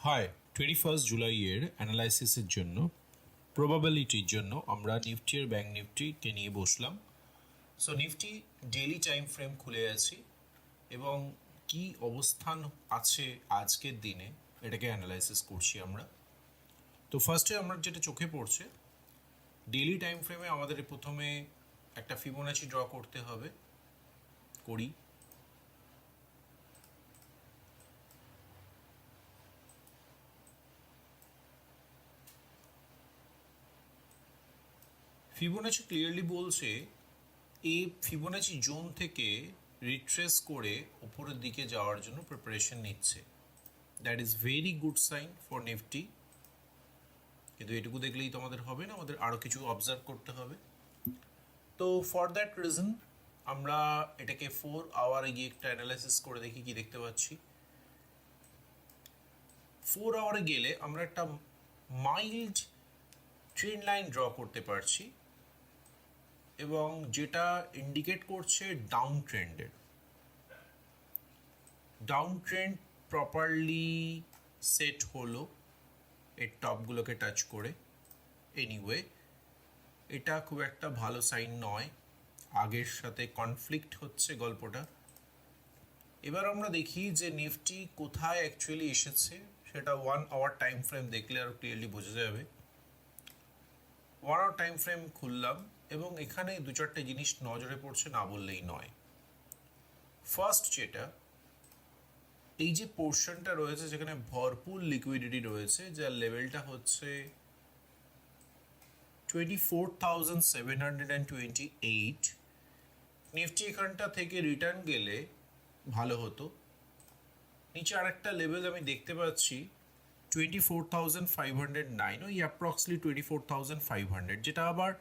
High, 21 জুলাইয়ের অ্যানালাইসিসের জন্য প্রবাবিলিটির জন্য আমরা নিফটি আর ব্যাঙ্ক নিফটিকে নিয়ে বসলাম। So Nifty daily time frame খুলে আছি এবং কি অবস্থান আছে আজকের দিনে এটাকে অ্যানালাইসিস করছি আমরা। তো ফার্স্টে আমরা যেটা চোখে পড়ছে, ডেইলি টাইম ফ্রেমে আমাদের প্রথমে একটা ফিবোনাচি ড্র করতে হবে, করি। ফিবোনাচি ক্লিয়ারলি বলছে এই ফিবোনাচি জোন থেকে রিট্রেস করে উপরের দিকে যাওয়ার জন্য প্রিপারেশন নিচ্ছে। That is very good sign for Nifty. কিন্তু এটুকু দেখলেই তো আমাদের হবে না, আমাদের আরও কিছু অবজার্ভ করতে হবে। তো ফর দ্যাট রিজন আমরা এটাকে 4 আওয়ারে গিয়ে একটা অ্যানালাইসিস করে দেখি কি দেখতে পাচ্ছি। 4 আওয়ারে গেলে আমরা একটা মাইল্ড ট্রেন লাইন ড্র করতে পারছি এবং যেটা ইন্ডিকেট করছে ডাউন ট্রেন্ডের। ডাউন ট্রেন্ড প্রপারলি সেট হলো এর টপগুলোকে টাচ করে। এনিওয়ে এটা খুব একটা ভালো সাইন নয়, আগের সাথে কনফ্লিক্ট হচ্ছে গল্পটা। এবার আমরা দেখি যে নিফটি কোথায় অ্যাকচুয়ালি এসেছে, সেটা 1 আওয়ার টাইম ফ্রেম দেখলে আরও ক্লিয়ারলি বোঝা যাবে। 1 আওয়ার টাইম ফ্রেম খুললাম এবং এখানে দু চারটে জিনিস নজরে পড়ছে, না বললেই নয়। ফার্স্ট যেটা, এই যে পোর্শনটা রয়েছে যেখানে ভরপুর লিকুইডিটি রয়েছে, যার লেভেলটা হচ্ছে 24,728, নিফটি এখানটা থেকে রিটার্ন গেলে ভালো হতো। নিচে আরেকটা লেভেল আমি দেখতে পাচ্ছি 24,509, ওই অ্যাপ্রক্সলি 24,500, যেটা আবার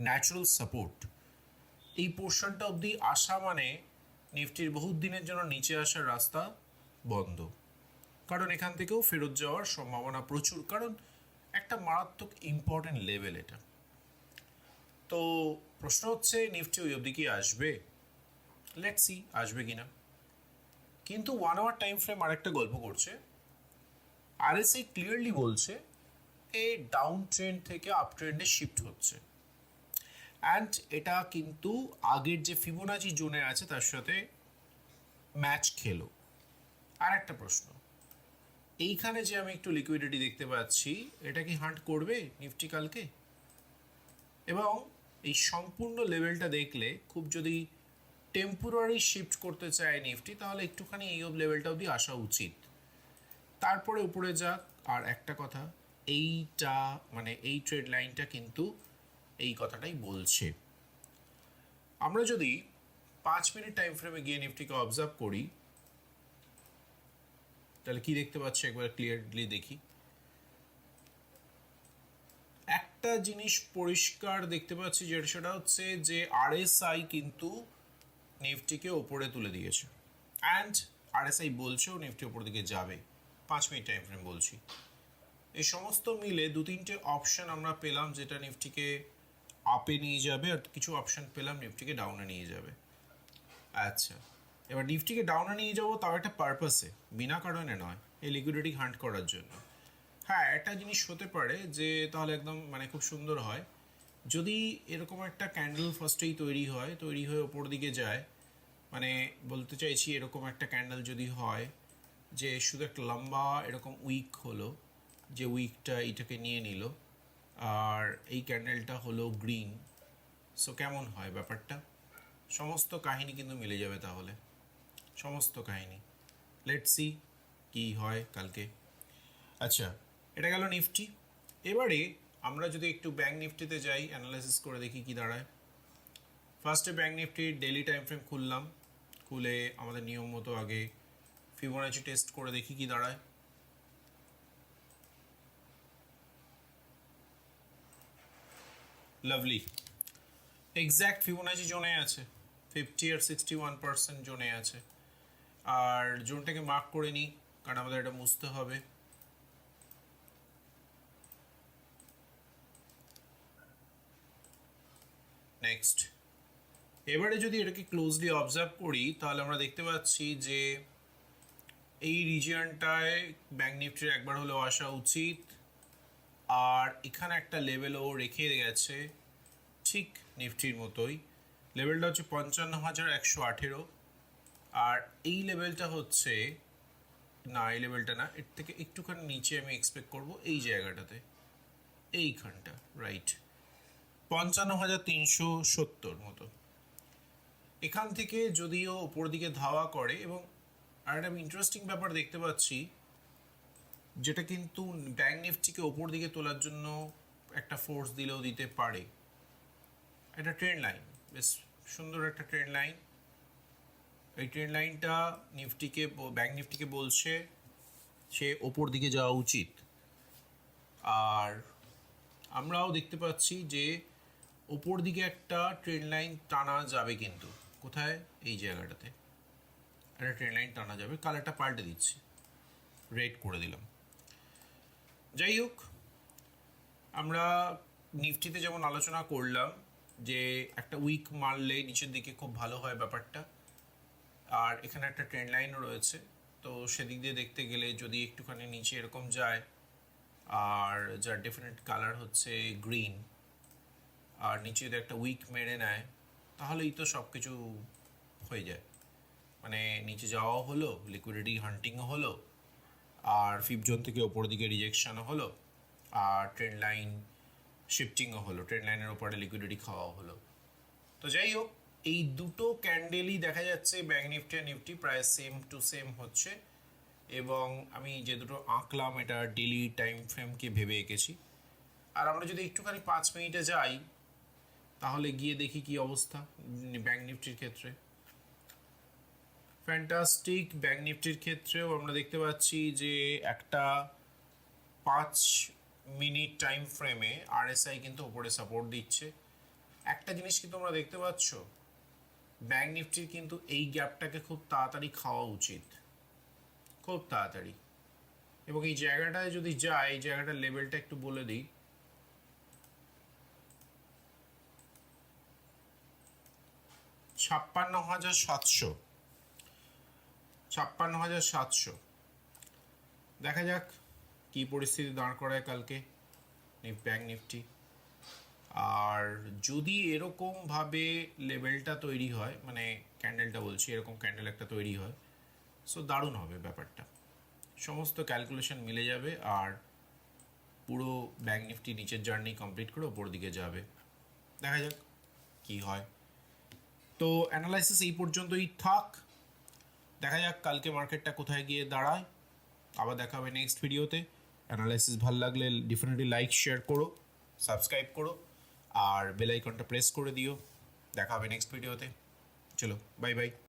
ন্যাচারাল সাপোর্ট। এই পোর্শনটা অবধি আসা মানে নিফটির বহুত দিনের জন্য নিচে আসার রাস্তা বন্ধ, কারণ এখান থেকেও ফেরত যাওয়ার সম্ভাবনা প্রচুর, কারণ একটা মারাত্মক ইম্পর্টেন্ট লেভেল এটা। তো প্রশ্ন হচ্ছে নিফটি ওই অবধি কি আসবে? লেটস সি আসবে কিনা। কিন্তু 1 আওয়ার টাইম ফ্রেম আরেকটা গল্প করছে। আরএসআই ক্লিয়ারলি বলছে এই ডাউন ট্রেন্ড থেকে আপ ট্রেন্ডে শিফট হচ্ছে, অ্যান্ড এটা কিন্তু আগের যে ফিবোনাচি জোনে আছে তার সাথে ম্যাচ খেলো। আর একটা প্রশ্ন, এইখানে যে আমি একটু লিকুইডিটি দেখতে পাচ্ছি, এটা কি হান্ট করবে নিফটি কালকে? এবং এই সম্পূর্ণ লেভেলটা দেখলে খুব যদি টেম্পোরারি শিফট করতে চায় নিফটি, তাহলে একটুখানি এই লেভেলটা অবধি আসা উচিত, তারপরে উপরে যাক। আর একটা কথা, এইটা মানে এই ট্রেড লাইনটা কিন্তু এই কথাটাই বলছে। আমরা যদি 5 মিনিট টাইম ফ্রেমে গিয়ে নিফটিকে অবজার্ভ করি, তাহলে কি দেখতে পাচ্ছি একবার ক্লিয়ারলি দেখি। একটা জিনিস পরিষ্কার দেখতে পাচ্ছি, যেটা সেটা হচ্ছে যে আরএসআই কিন্তু নিফটিকে ওপরে তুলে দিয়েছে, অ্যান্ড আরএসআই বলছেও নিফটি ওপর দিকে যাবে। 5 মিনিট টাইম ফ্রেম বলছি। এই সমস্ত মিলে 2-3টে অপশন আমরা পেলাম যেটা নিফটিকে আপে নিয়ে যাবে, আর কিছু অপশন পেলাম নিফটিকে ডাউনে নিয়ে যাবে। আচ্ছা, এবার নিফটিকে ডাউনে নিয়ে যাবো তাও একটা পারপাসে, বিনা কারণে নয়, এই লিকুইডিটি হান্ট করার জন্য। হ্যাঁ, একটা জিনিস হতে পারে যে তাহলে একদম মানে খুব সুন্দর হয় যদি এরকম একটা ক্যান্ডেল ফার্স্টেই তৈরি হয়ে ওপর দিকে যায়। মানে বলতে চাইছি এরকম একটা ক্যান্ডেল যদি হয় যে শুধু একটা লম্বা এরকম উইক হলো, যে উইকটা এটাকে নিয়ে নিল, আর এই ক্যান্ডেলটা হলো গ্রিন। সো কেমন হয় ব্যাপারটা? সমস্ত কাহিনী কিন্তু মিলে যাবে তাহলে, সমস্ত কাহিনী। লেটস সি কী হয় কালকে। আচ্ছা, এটা গেল নিফটি। এবারে আমরা যদি একটু ব্যাঙ্ক নিফটিতে যাই, অ্যানালাইসিস করে দেখি কি দাঁড়ায়। ফার্স্টে ব্যাঙ্ক নিফটির ডেইলি টাইম ফ্রেম খুললাম, খুলে আমাদের নিয়ম মতো আগে ফিবোনাচি টেস্ট করে দেখি কি দাঁড়ায়। লাভলি, এক্স্যাক্ট ফিবোনাচি জোনে আছে, 50 আর 61% জোনে আছে। আর জোনটাকে মার্ক করে নিই, কারণ আমাদের এটা মুছতে হবে। নেক্সট, এবারে যদি এটাকে ক্লোজলি অবজার্ভ করি, তাহলে আমরা দেখতে পাচ্ছি যে এই রিজিয়নটায় ব্যাংক নিফটির একবার হলেও আসা উচিত। আর এখানে একটা লেভেলও রেখে গেছে ঠিক নিফটির মতোই। লেভেলটা হচ্ছে 55,118। আর এই লেভেলটা হচ্ছে, না এই লেভেলটা না, এর থেকে একটুখানি নিচে আমি এক্সপেক্ট করব এই জায়গাটাতে, এইখানটা, রাইট 55,370 মতো। এখান থেকে যদিও ওপর দিকে ধাওয়া করে, এবং আর একটা ইন্টারেস্টিং ব্যাপার দেখতে পাচ্ছি যেটা কিন্তু ব্যাংক নিফটিকে ওপর দিকে তোলার জন্য একটা ফোর্স দিলেও দিতে পারে। একটা ট্রেন্ড লাইন, বেশ সুন্দর একটা ট্রেন্ড লাইন। এই ট্রেন্ড লাইনটা নিফটিকে, ব্যাংক নিফটিকে বলছে সে ওপর দিকে যাওয়া উচিত। আর আমরাও দেখতে পাচ্ছি যে ওপর দিকে একটা ট্রেন্ড লাইন টানা যাবে, কিন্তু কোথায়, এই জায়গাটাতে একটা ট্রেন্ড লাইন টানা যাবে। কালারটা পাল্টে দিচ্ছি, রেড করে দিলাম। যাই হোক, আমরা নিফটিতে যেমন আলোচনা করলাম যে একটা উইক মারলে নিচের দিকে খুব ভালো হয় ব্যাপারটা, আর এখানে একটা ট্রেন্ড লাইনও রয়েছে। তো সেদিক দিয়ে দেখতে গেলে যদি একটুখানি নিচে এরকম যায়, আর যার ডেফিনেট কালার হচ্ছে গ্রিন, আর নিচে যদি একটা উইক মেরে নেয়, তাহলেই তো সব কিছু হয়ে যায়। মানে নিচে যাওয়াও হলো, লিকুইডিটি হান্টিংও হলো, আর ফিফ জোন থেকে ওপর দিকে রিজেকশনও হলো, আর ট্রেন্ড লাইন শিফটিংও হলো, ট্রেন্ড লাইনের ওপরে লিকুইডিটি খাওয়াও হলো। তো যাই হোক, এই দুটো ক্যান্ডেলই দেখা যাচ্ছে ব্যাংক নিফটি আর নিফটি প্রায় সেম টু সেম হচ্ছে। এবং আমি যে দুটো আঁকলাম এটা ডেলি টাইম ফ্রেমকে ভেবে এঁকেছি। আর আমরা যদি একটুখানি 5 মিনিটে যাই, তাহলে গিয়ে দেখি কি অবস্থা ব্যাংক নিফটির ক্ষেত্রে। ফ্যান্টাস্টিক, ব্যাংক নিফটির ক্ষেত্রেও আমরা দেখতে পাচ্ছি যে একটা 5 মিনিট টাইম ফ্রেমে আরএসআই কিন্তু ওপরে সাপোর্ট দিচ্ছে। একটা জিনিস কিন্তু আমরা দেখতে পাচ্ছ, ব্যাংক নিফটির কিন্তু এই গ্যাপটাকে খুব তাড়াতাড়ি খাওয়া উচিত, খুব তাড়াতাড়ি। এবং এই জায়গাটায় যদি যায়, এই জায়গাটার লেভেলটা একটু বলে দিই, 56,700, 56,700। দেখা যাক কি পরিস্থিতি দাঁড় করায় কালকে ব্যাংক নিফটি। আর যদি এরকমভাবে লেভেলটা তৈরি হয়, মানে ক্যান্ডেলটা বলছি, এরকম ক্যান্ডেল একটা তৈরি হয়, সো দারুণ হবে ব্যাপারটা, সমস্ত ক্যালকুলেশন মিলে যাবে, আর পুরো ব্যাংক নিফটি নিচের জার্নি কমপ্লিট করে ওপর দিকে যাবে। দেখা যাক কি হয়। তো অ্যানালাইসিস এই পর্যন্তই থাক, দেখা যাক কালকে মার্কেটটা কোথায় গিয়ে দাঁড়ায়। আবার দেখা হবে নেক্সট ভিডিওতে। অ্যানালাইসিস ভালো লাগলে ডেফিনেটলি লাইক শেয়ার করো, সাবস্ক্রাইব করো, আর বেল আইকনটা প্রেস করে দিও। দেখা হবে নেক্সট ভিডিওতে। চলো, বাই বাই।